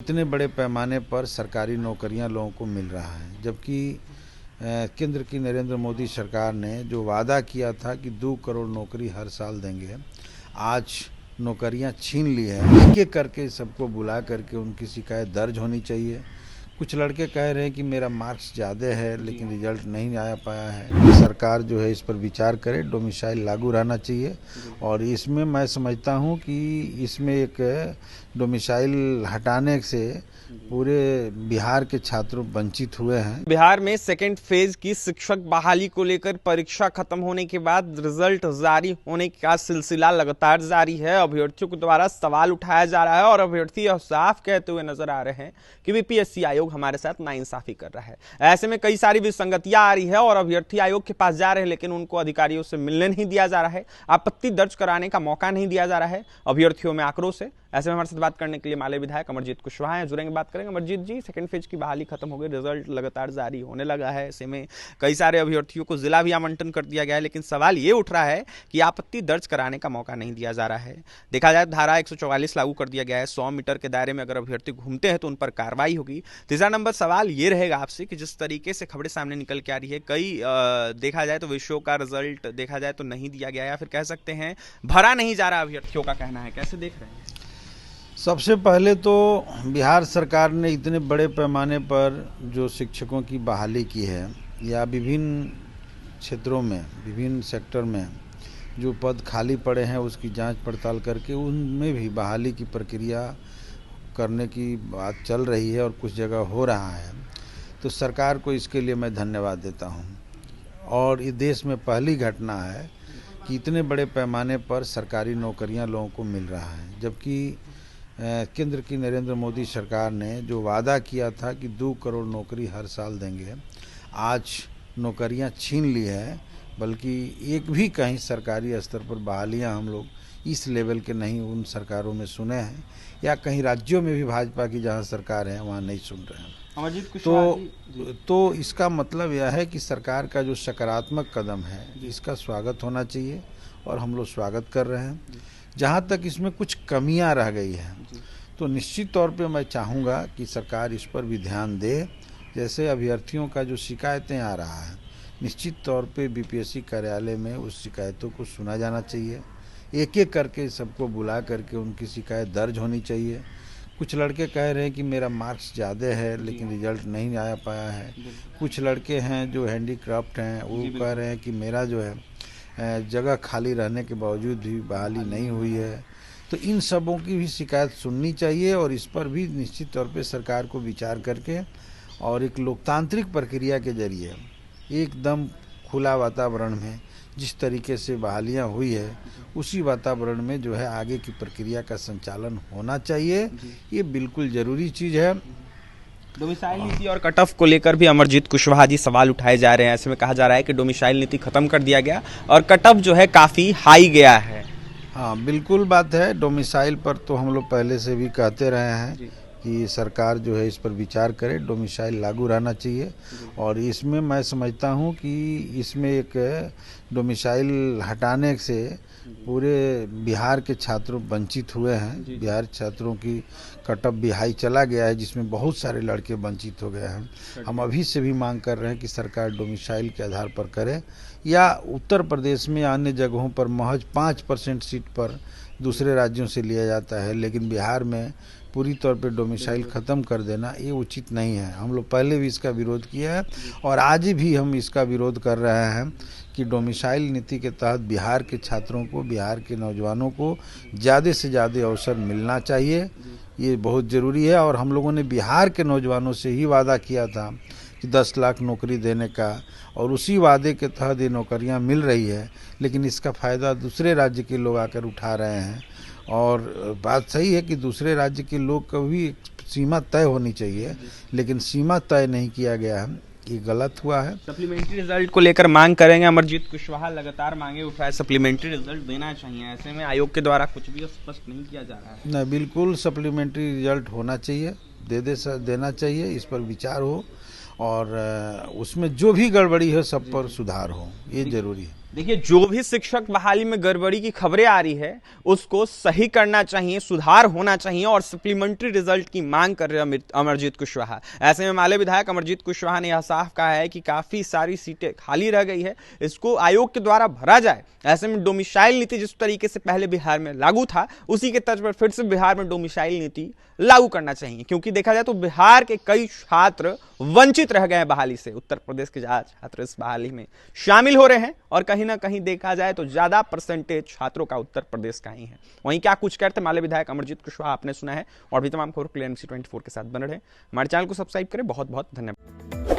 इतने बड़े पैमाने पर सरकारी नौकरियां लोगों को मिल रहा है, जबकि केंद्र की नरेंद्र मोदी सरकार ने जो वादा किया था कि 2 करोड़ नौकरी हर साल देंगे, आज नौकरियां छीन ली है। एक एक करके सबको बुला करके उनकी शिकायत दर्ज होनी चाहिए। कुछ लड़के कह रहे हैं कि मेरा मार्क्स ज़्यादा है लेकिन रिजल्ट नहीं आया पाया है। सरकार जो है इस पर विचार करे, डोमिसाइल लागू रहना चाहिए। और इसमें मैं समझता हूं कि इसमें एक डोमिसाइल हटाने से पूरे बिहार के छात्र वंचित हुए हैं। बिहार में सेकेंड फेज की शिक्षक बहाली को लेकर परीक्षा खत्म होने के बाद रिजल्ट जारी होने का सिलसिला लगातार जारी है। अभ्यर्थियों के द्वारा सवाल उठाया जा रहा है और अभ्यर्थी यह साफ कहते हुए नजर आ रहे हैं कि बीपीएससी आयोग हमारे साथ नाइंसाफी कर रहा है। ऐसे में कई सारी विसंगतियां आ रही है और अभ्यर्थी आयोग के पास जा रहे हैं, लेकिन उनको अधिकारियों से मिलने नहीं दिया जा रहा है, आपत्ति दर्ज कराने का मौका नहीं दिया जा रहा है। अभ्यर्थियों में आक्रोश है। ऐसे में हमारे साथ बात करने के लिए माले विधायक अमरजीत कुशवाहा हैं, जुड़ेंगे, बात करेंगे। अमरजीत जी, सेकंड फेज की बहाली खत्म हो गई, रिजल्ट लगातार जारी होने लगा है। ऐसे में कई सारे अभ्यर्थियों को जिला भी आवंटन कर दिया गया है, लेकिन सवाल ये उठ रहा है कि आपत्ति दर्ज कराने का मौका नहीं दिया जा रहा है। देखा जाए धारा 144 लागू कर दिया गया है। 100 मीटर के दायरे में अगर अभ्यर्थी घूमते हैं तो उन पर कार्रवाई होगी। तीसरा नंबर सवाल ये रहेगा आपसे कि जिस तरीके से खबरें सामने निकल के आ रही है, कई देखा जाए तो विषयों का रिजल्ट देखा जाए तो नहीं दिया गया, या फिर कह सकते हैं भरा नहीं जा रहा, अभ्यर्थियों का कहना है, कैसे देख रहे हैं? सबसे पहले तो बिहार सरकार ने इतने बड़े पैमाने पर जो शिक्षकों की बहाली की है, या विभिन्न क्षेत्रों में, विभिन्न सेक्टर में जो पद खाली पड़े हैं उसकी जांच पड़ताल करके उनमें भी बहाली की प्रक्रिया करने की बात चल रही है और कुछ जगह हो रहा है। तो सरकार को इसके लिए मैं धन्यवाद देता हूं। और ये देश में पहली घटना है कि इतने बड़े पैमाने पर सरकारी नौकरियां लोगों को मिल रहा है, जबकि केंद्र की नरेंद्र मोदी सरकार ने जो वादा किया था कि 2 करोड़ नौकरी हर साल देंगे, आज नौकरियां छीन ली है। बल्कि एक भी कहीं सरकारी स्तर पर बहालियां हम लोग इस लेवल के नहीं उन सरकारों में सुने हैं, या कहीं राज्यों में भी भाजपा की जहां सरकार है वहां नहीं सुन रहे हैं। तो इसका मतलब यह है कि सरकार का जो सकारात्मक कदम है इसका स्वागत होना चाहिए और हम लोग स्वागत कर रहे हैं। जहाँ तक इसमें कुछ कमियां रह गई हैं तो निश्चित तौर पे मैं चाहूँगा कि सरकार इस पर भी ध्यान दे। जैसे अभ्यर्थियों का जो शिकायतें आ रहा है, निश्चित तौर पे बीपीएससी कार्यालय में उस शिकायतों को सुना जाना चाहिए। एक एक करके सबको बुला करके उनकी शिकायत दर्ज होनी चाहिए। कुछ लड़के कह रहे हैं कि मेरा मार्क्स ज़्यादा है लेकिन रिजल्ट नहीं आया पाया है। कुछ लड़के हैं जो हैंडीक्राफ्ट हैं, वो कह रहे हैं कि मेरा जो है जगह खाली रहने के बावजूद भी बहाली नहीं हुई है। तो इन सबों की भी शिकायत सुननी चाहिए और इस पर भी निश्चित तौर पे सरकार को विचार करके और एक लोकतांत्रिक प्रक्रिया के जरिए एकदम खुला वातावरण में जिस तरीके से बहालियां हुई है उसी वातावरण में जो है आगे की प्रक्रिया का संचालन होना चाहिए। ये बिल्कुल ज़रूरी चीज़ है। डोमिसाइल नीति और कट ऑफ को लेकर भी अमरजीत कुशवाहा जी सवाल उठाए जा रहे हैं। ऐसे में कहा जा रहा है कि डोमिसाइल नीति खत्म कर दिया गया और कट ऑफ जो है काफी हाई गया है। हाँ, बिल्कुल बात है। डोमिसाइल पर तो हम लोग पहले से भी कहते रहे हैं कि सरकार जो है इस पर विचार करे, डोमिसाइल लागू रहना चाहिए। और इसमें मैं समझता हूँ कि इसमें एक डोमिसाइल हटाने से पूरे बिहार के छात्र वंचित हुए हैं। बिहार छात्रों की कट ऑफ भी हाई चला गया है, जिसमें बहुत सारे लड़के वंचित हो गए हैं। हम अभी से भी मांग कर रहे हैं कि सरकार डोमिसाइल के आधार पर करे, या उत्तर प्रदेश में अन्य जगहों पर महज 5% सीट पर दूसरे राज्यों से लिया जाता है, लेकिन बिहार में पूरी तौर पे डोमिसाइल ख़त्म कर देना ये उचित नहीं है। हम लोग पहले भी इसका विरोध किया है और आज भी हम इसका विरोध कर रहे हैं कि डोमिसाइल नीति के तहत बिहार के छात्रों को, बिहार के नौजवानों को ज़्यादा से ज़्यादा अवसर मिलना चाहिए। ये बहुत ज़रूरी है। और हम लोगों ने बिहार के नौजवानों से ही वादा किया था कि 10 लाख नौकरी देने का, और उसी वादे के तहत ये नौकरियां मिल रही है, लेकिन इसका फ़ायदा दूसरे राज्य के लोग आकर उठा रहे हैं। और बात सही है कि दूसरे राज्य के लोग का भी सीमा तय होनी चाहिए, लेकिन सीमा तय नहीं किया गया है, ये गलत हुआ है। सप्लीमेंट्री रिजल्ट को लेकर मांग करेंगे। अमरजीत कुशवाहा लगातार मांगे उठाए, सप्लीमेंट्री रिजल्ट देना चाहिए। ऐसे में आयोग के द्वारा कुछ भी स्पष्ट नहीं किया जा रहा है। नहीं, बिल्कुल सप्लीमेंट्री रिजल्ट होना चाहिए, देना चाहिए, इस पर विचार हो और उसमें जो भी गड़बड़ी है सब पर सुधार हो, ये जरूरी है। देखिए, जो भी शिक्षक बहाली में गड़बड़ी की खबरें आ रही है उसको सही करना चाहिए, सुधार होना चाहिए और सप्लीमेंट्री रिजल्ट की मांग कर रहे हैं अमरजीत कुशवाहा। ऐसे में माले विधायक अमरजीत कुशवाहा ने यह साफ कहा है कि काफी सारी सीटें खाली रह गई है, इसको आयोग के द्वारा भरा जाए। ऐसे में डोमिसाइल नीति जिस तरीके से पहले बिहार में लागू था उसी के तर्ज पर फिर से बिहार में डोमिसाइल नीति लागू करना चाहिए, क्योंकि देखा जाए तो बिहार के कई छात्र वंचित रह गए हैं बहाली से। उत्तर प्रदेश के ज्यादा छात्र इस बहाली में शामिल हो रहे हैं और कहीं ना कहीं देखा जाए तो ज्यादा परसेंटेज छात्रों का उत्तर प्रदेश का ही है। वहीं क्या कुछ कहते माले विधायक अमरजीत कुशवाहा आपने सुना है। और भी तमाम खबरों के लिए MC24 के साथ बने रहे। हमारे चैनल को सब्सक्राइब करें। बहुत बहुत धन्यवाद।